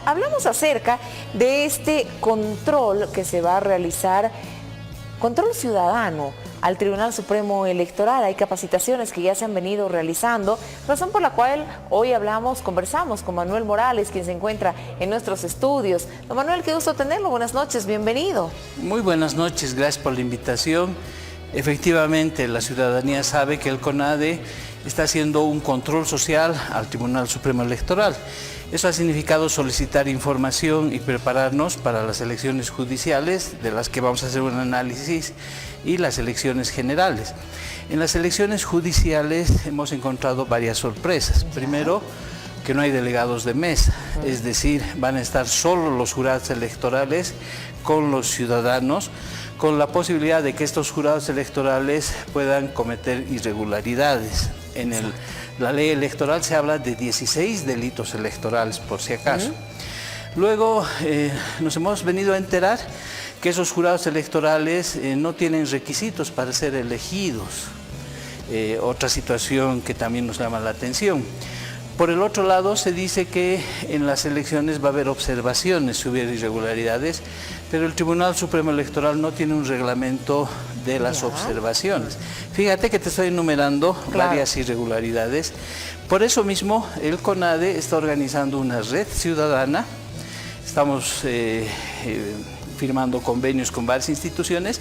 hablamos acerca de este control que se va a realizar, control ciudadano al Tribunal Supremo Electoral. Hay capacitaciones que ya se han venido realizando, razón por la cual hoy conversamos con Manuel Morales, quien se encuentra en nuestros estudios. Don Manuel, qué gusto tenerlo, buenas noches, bienvenido. Muy buenas noches, gracias por la invitación. Efectivamente, la ciudadanía sabe que el CONADE está haciendo un control social al Tribunal Supremo Electoral. Eso ha significado solicitar información y prepararnos para las elecciones judiciales, de las que vamos a hacer un análisis, y las elecciones generales. En las elecciones judiciales hemos encontrado varias sorpresas. Primero, que no hay delegados de mesa, es decir, van a estar solo los jurados electorales con los ciudadanos, con la posibilidad de que estos jurados electorales puedan cometer irregularidades. En la ley electoral se habla de 16 delitos electorales, por si acaso. Luego nos hemos venido a enterar que esos jurados electorales no tienen requisitos para ser elegidos. Otra situación que también nos llama la atención. Por el otro lado, se dice que en las elecciones va a haber observaciones si hubiera irregularidades, pero el Tribunal Supremo Electoral no tiene un reglamento de las observaciones. Fíjate que te estoy enumerando varias irregularidades. Por eso mismo, el CONADE está organizando una red ciudadana. Estamos firmando convenios con varias instituciones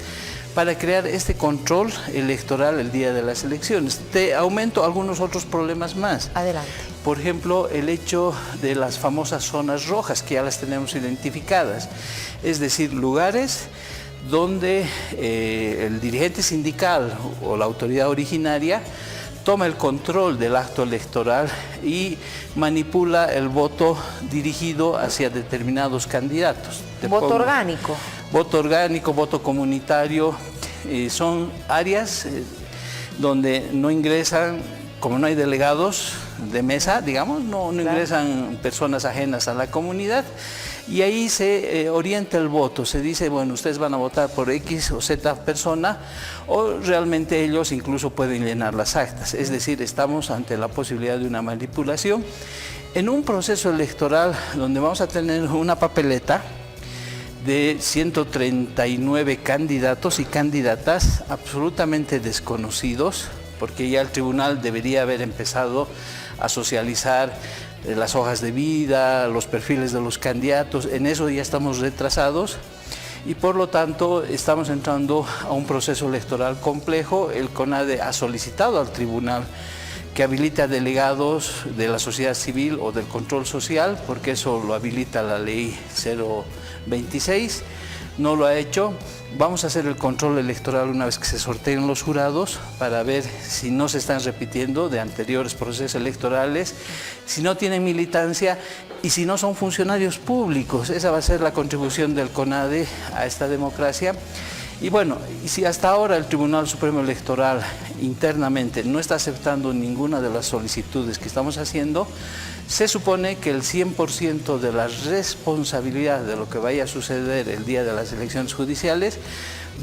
para crear este control electoral el día de las elecciones. Te aumento algunos otros problemas más. Adelante. Por ejemplo, el hecho de las famosas zonas rojas, que ya las tenemos identificadas. Es decir, lugares donde el dirigente sindical o la autoridad originaria toma el control del acto electoral y manipula el voto dirigido hacia determinados candidatos. Voto orgánico. Voto orgánico, voto comunitario, son áreas donde no ingresan, como no hay delegados de mesa, digamos, no ingresan personas ajenas a la comunidad, y ahí se orienta el voto. Se dice, bueno, ustedes van a votar por X o Z persona, o realmente ellos incluso pueden llenar las actas. Es decir, estamos ante la posibilidad de una manipulación en un proceso electoral donde vamos a tener una papeleta de 139 candidatos y candidatas absolutamente desconocidos, porque ya el tribunal debería haber empezado a socializar las hojas de vida, los perfiles de los candidatos. En eso ya estamos retrasados y por lo tanto estamos entrando a un proceso electoral complejo. El CONADE ha solicitado al tribunal que habilite a delegados de la sociedad civil o del control social, porque eso lo habilita la ley 026, no lo ha hecho. Vamos a hacer el control electoral una vez que se sorteen los jurados para ver si no se están repitiendo de anteriores procesos electorales, si no tienen militancia y si no son funcionarios públicos. Esa va a ser la contribución del CONADE a esta democracia. Y bueno, y si hasta ahora el Tribunal Supremo Electoral internamente no está aceptando ninguna de las solicitudes que estamos haciendo, se supone que el 100% de la responsabilidad de lo que vaya a suceder el día de las elecciones judiciales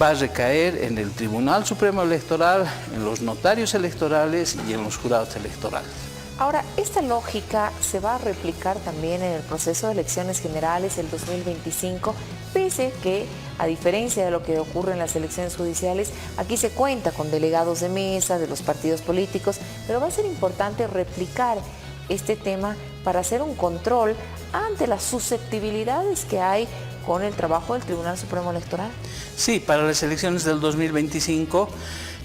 va a recaer en el Tribunal Supremo Electoral, en los notarios electorales y en los jurados electorales. Ahora, esta lógica se va a replicar también en el proceso de elecciones generales el 2025, pese que, a diferencia de lo que ocurre en las elecciones judiciales, aquí se cuenta con delegados de mesa de los partidos políticos, pero va a ser importante replicar este tema para hacer un control ante las susceptibilidades que hay con el trabajo del Tribunal Supremo Electoral. Sí, para las elecciones del 2025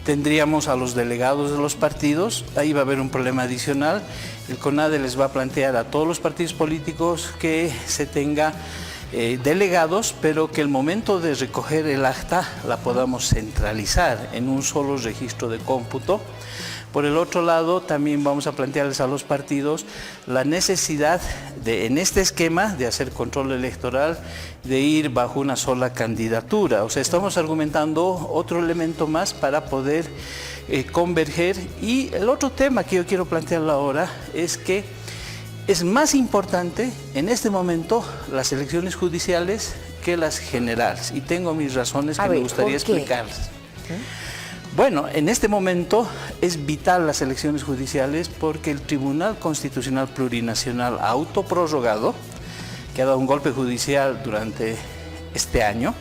tendríamos a los delegados de los partidos. Ahí va a haber un problema adicional. El CONADE les va a plantear a todos los partidos políticos que se tenga delegados, pero que el momento de recoger el acta la podamos centralizar en un solo registro de cómputo. Por el otro lado, también vamos a plantearles a los partidos la necesidad de, en este esquema de hacer control electoral, de ir bajo una sola candidatura. O sea, estamos argumentando otro elemento más para poder converger. Y el otro tema que yo quiero plantear ahora es que es más importante en este momento las elecciones judiciales que las generales. Y tengo mis razones que me gustaría explicarles. Bueno, en este momento es vital las elecciones judiciales porque el Tribunal Constitucional Plurinacional ha autoprorrogado que ha dado un golpe judicial durante este año,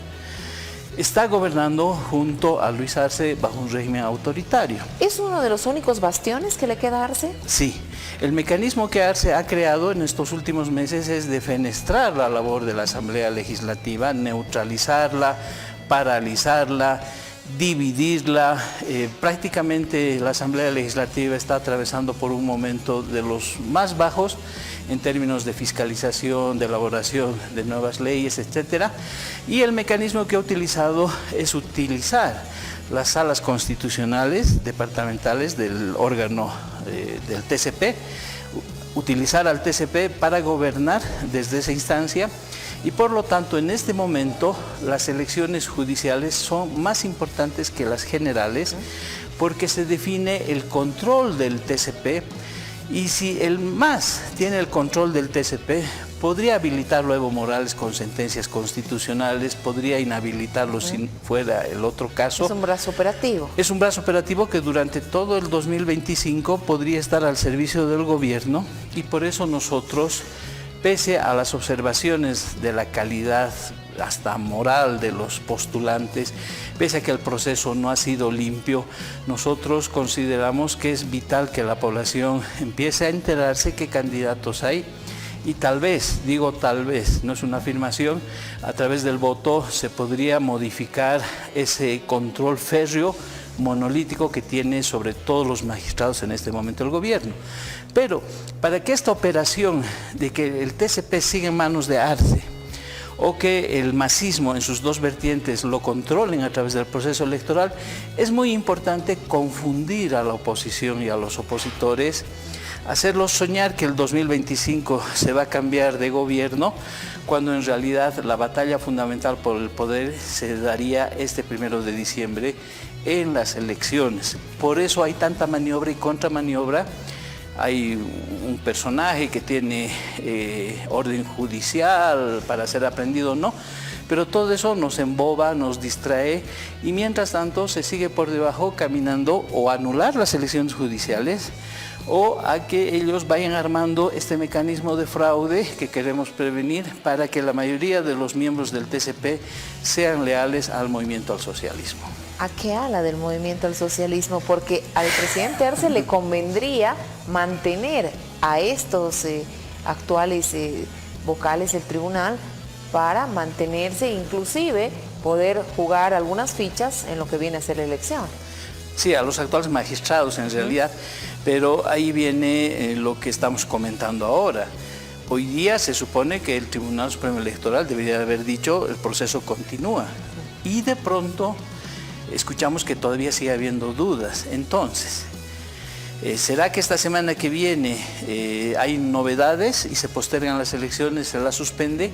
está gobernando junto a Luis Arce bajo un régimen autoritario. ¿Es uno de los únicos bastiones que le queda a Arce? Sí, el mecanismo que Arce ha creado en estos últimos meses es defenestrar la labor de la Asamblea Legislativa, neutralizarla, paralizarla, dividirla. Prácticamente la Asamblea Legislativa está atravesando por un momento de los más bajos en términos de fiscalización, de elaboración de nuevas leyes, etc. Y el mecanismo que ha utilizado es utilizar las salas constitucionales departamentales del órgano del TCP, utilizar al TCP para gobernar desde esa instancia, y por lo tanto en este momento las elecciones judiciales son más importantes que las generales, porque se define el control del TCP, y si el MAS tiene el control del TCP, podría habilitarlo Evo Morales con sentencias constitucionales, podría inhabilitarlo si fuera el otro caso. Es un brazo operativo. Es un brazo operativo que durante todo el 2025 podría estar al servicio del gobierno, y por eso nosotros, pese a las observaciones de la calidad hasta moral de los postulantes, pese a que el proceso no ha sido limpio, nosotros consideramos que es vital que la población empiece a enterarse qué candidatos hay, y tal vez, digo tal vez, no es una afirmación, a través del voto se podría modificar ese control férreo, monolítico que tiene sobre todos los magistrados en este momento el gobierno. Pero para que esta operación de que el TCP siga en manos de Arce, o que el masismo en sus dos vertientes lo controlen a través del proceso electoral, es muy importante confundir a la oposición y a los opositores, hacerlos soñar que el 2025 se va a cambiar de gobierno, cuando en realidad la batalla fundamental por el poder se daría este 1 de diciembre en las elecciones. Por eso hay tanta maniobra y contramaniobra. Hay un personaje que tiene orden judicial para ser aprendido o no, pero todo eso nos emboba, nos distrae, y mientras tanto se sigue por debajo caminando o a anular las elecciones judiciales, o a que ellos vayan armando este mecanismo de fraude que queremos prevenir para que la mayoría de los miembros del TCP sean leales al movimiento al socialismo. ¿A qué ala del movimiento al socialismo? Porque al presidente Arce le convendría mantener a estos actuales vocales del tribunal para mantenerse, inclusive poder jugar algunas fichas en lo que viene a ser la elección. Sí, a los actuales magistrados en realidad, pero ahí viene lo que estamos comentando ahora. Hoy día se supone que el Tribunal Supremo Electoral debería haber dicho el proceso continúa, y de pronto escuchamos que todavía sigue habiendo dudas. Entonces, ¿será que esta semana que viene hay novedades y se postergan las elecciones, se las suspende?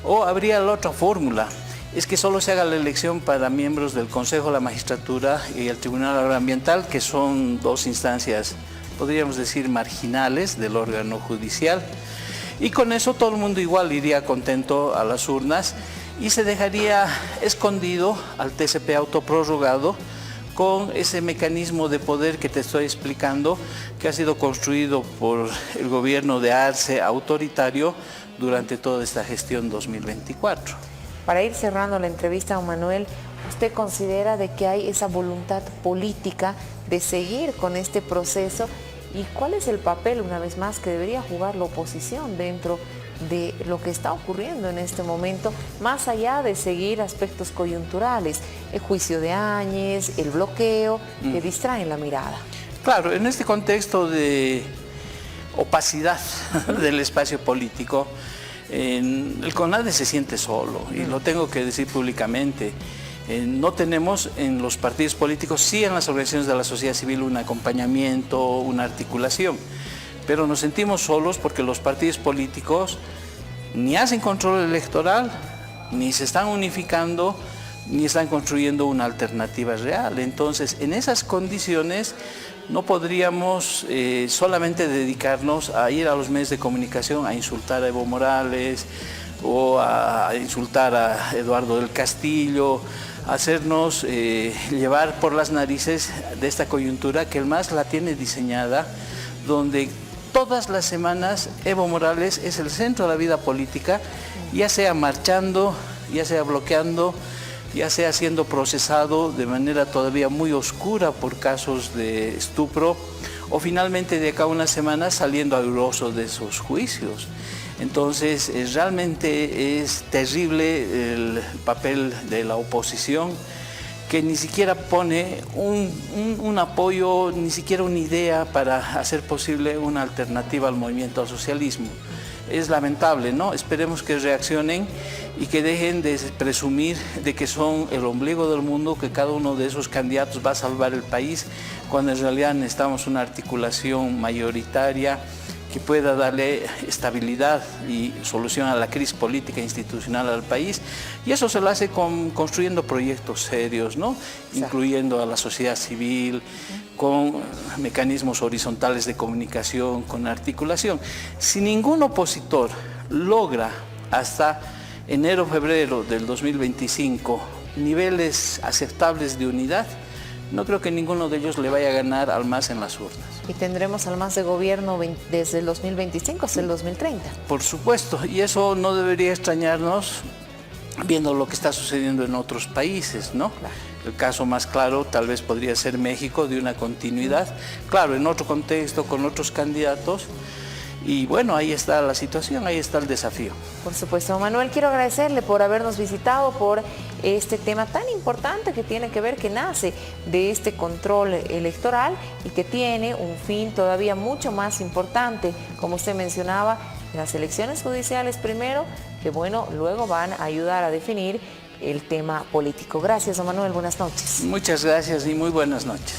¿O habría la otra fórmula? Es que solo se haga la elección para miembros del Consejo, la Magistratura y el Tribunal Agroambiental, que son dos instancias, podríamos decir, marginales del órgano judicial. Y con eso todo el mundo igual iría contento a las urnas, y se dejaría escondido al TCP autoprorrogado con ese mecanismo de poder que te estoy explicando, que ha sido construido por el gobierno de Arce autoritario durante toda esta gestión 2024. Para ir cerrando la entrevista, don Manuel, ¿usted considera de que hay esa voluntad política de seguir con este proceso? ¿Y cuál es el papel, una vez más, que debería jugar la oposición dentro de lo que está ocurriendo en este momento, más allá de seguir aspectos coyunturales, el juicio de Áñez, el bloqueo, que distraen la mirada? Claro, en este contexto de opacidad del espacio político, el CONADE se siente solo, y lo tengo que decir públicamente. No tenemos en los partidos políticos, sí en las organizaciones de la sociedad civil, un acompañamiento, una articulación, pero nos sentimos solos porque los partidos políticos ni hacen control electoral, ni se están unificando, ni están construyendo una alternativa real. Entonces, en esas condiciones no podríamos solamente dedicarnos a ir a los medios de comunicación a insultar a Evo Morales o a insultar a Eduardo del Castillo, hacernos llevar por las narices de esta coyuntura que el MAS la tiene diseñada, donde todas las semanas Evo Morales es el centro de la vida política ya sea marchando, ya sea bloqueando, ya sea siendo procesado de manera todavía muy oscura por casos de estupro, o finalmente de acá a unas semanas saliendo airoso de esos juicios. Entonces, realmente es terrible el papel de la oposición, que ni siquiera pone un apoyo, ni siquiera una idea para hacer posible una alternativa al movimiento al socialismo. Es lamentable, ¿no? Esperemos que reaccionen y que dejen de presumir de que son el ombligo del mundo, que cada uno de esos candidatos va a salvar el país, cuando en realidad necesitamos una articulación mayoritaria que pueda darle estabilidad y solución a la crisis política e institucional al país. Y eso se lo hace construyendo proyectos serios, ¿no? Incluyendo a la sociedad civil, con mecanismos horizontales de comunicación, con articulación. Si ningún opositor logra hasta enero o febrero del 2025 niveles aceptables de unidad, no creo que ninguno de ellos le vaya a ganar al MAS en las urnas. Y tendremos al MAS de gobierno desde el 2025 hasta el 2030. Por supuesto, y eso no debería extrañarnos viendo lo que está sucediendo en otros países, ¿no? Claro. El caso más claro tal vez podría ser México, de una continuidad, claro, en otro contexto, con otros candidatos. Y bueno, ahí está la situación, ahí está el desafío. Por supuesto, Manuel, quiero agradecerle por habernos visitado, por este tema tan importante que tiene que ver, que nace de este control electoral y que tiene un fin todavía mucho más importante, como usted mencionaba, las elecciones judiciales primero, que bueno, luego van a ayudar a definir el tema político. Gracias, don Manuel, buenas noches. Muchas gracias y muy buenas noches.